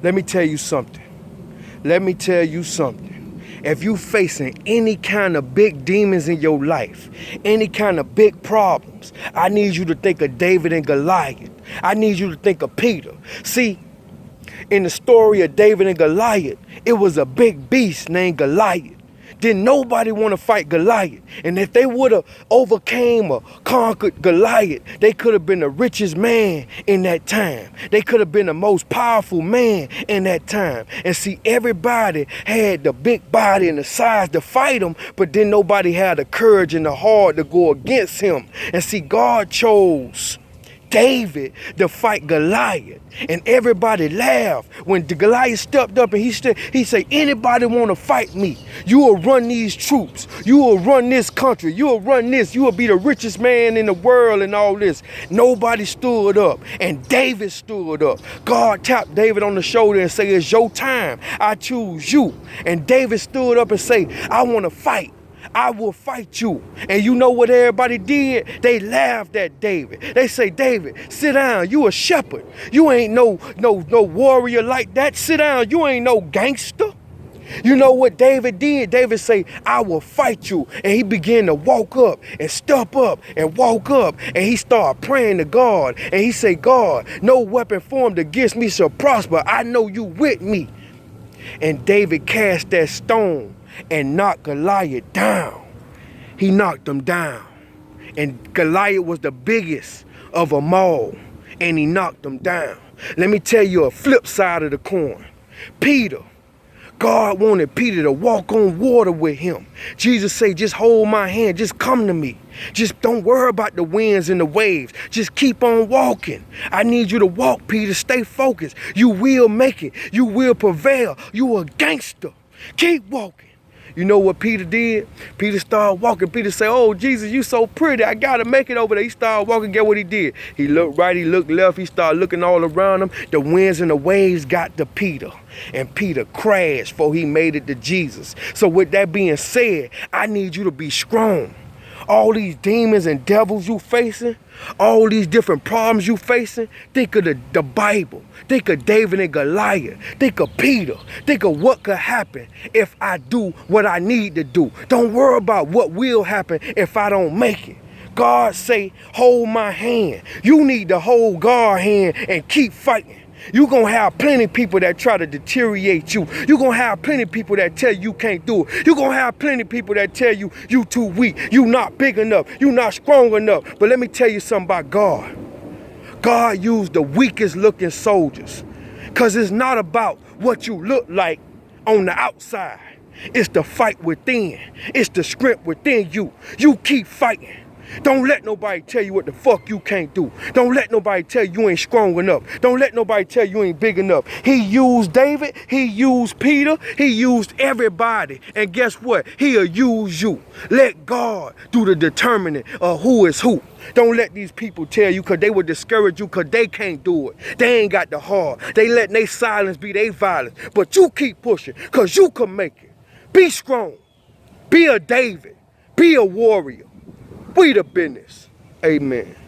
Let me tell you something. Let me tell you something. If you facing any kind of big demons in your life, any kind of big problems, I need you to think of David and Goliath. I need you to think of Peter. See, in the story of David and Goliath, it was a big beast named Goliath. Didn't nobody want to fight Goliath. And if they would have overcame or conquered Goliath, they could have been the richest man in that time. They could have been the most powerful man in that time. And see, everybody had the big body and the size to fight him, but then nobody had the courage and the heart to go against him. And see, God chose David to fight Goliath, and everybody laughed when the Goliath stepped up and he said, anybody want to fight me? You will run these troops. You will run this country. You will run this. You will be the richest man in the world and all this. Nobody stood up, and David stood up. God tapped David on the shoulder and said, it's your time. I choose you. And David stood up and said, I want to fight. I will fight you. And you know what everybody did? They laughed at David. They say, David, sit down. You a shepherd. You ain't no warrior like that. Sit down. You ain't no gangster. You know what David did? David say, I will fight you. And he began to walk up and step up and walk up. And he started praying to God. And he said, God, no weapon formed against me shall prosper. I know you with me. And David cast that stone and knocked Goliath down. He knocked him down. And Goliath was the biggest of them all. And he knocked him down. Let me tell you a flip side of the coin. Peter. God wanted Peter to walk on water with him. Jesus said, just hold my hand. Just come to me. Just don't worry about the winds and the waves. Just keep on walking. I need you to walk, Peter. Stay focused. You will make it. You will prevail. You a gangster. Keep walking. You know what Peter did? Peter started walking. Peter said, oh, Jesus, you so pretty. I got to make it over there. He started walking. Get what he did? He looked right. He looked left. He started looking all around him. The winds and the waves got to Peter. And Peter crashed before he made it to Jesus. So with that being said, I need you to be strong. All these demons and devils you facing, all these different problems you facing, think of the Bible. Think of David and Goliath. Think of Peter. Think of what could happen if I do what I need to do. Don't worry about what will happen if I don't make it. God say, hold my hand. You need to hold God's hand and keep fighting. You're going to have plenty of people that try to deteriorate you. You're going to have plenty of people that tell you can't do it. You're going to have plenty of people that tell you you too weak. You not big enough. You not strong enough. But let me tell you something about God. God used the weakest looking soldiers. Because it's not about what you look like on the outside. It's the fight within. It's the strength within you. You keep fighting. Don't let nobody tell you what the fuck you can't do. Don't let nobody tell you ain't strong enough. Don't let nobody tell you ain't big enough. He used David. He used Peter. He used everybody. And guess what? He'll use you. Let God do the determining of who is who. Don't let these people tell you because they will discourage you because they can't do it. They ain't got the heart. They letting their silence be their violence. But you keep pushing because you can make it. Be strong. Be a David. Be a warrior. We the business. Amen.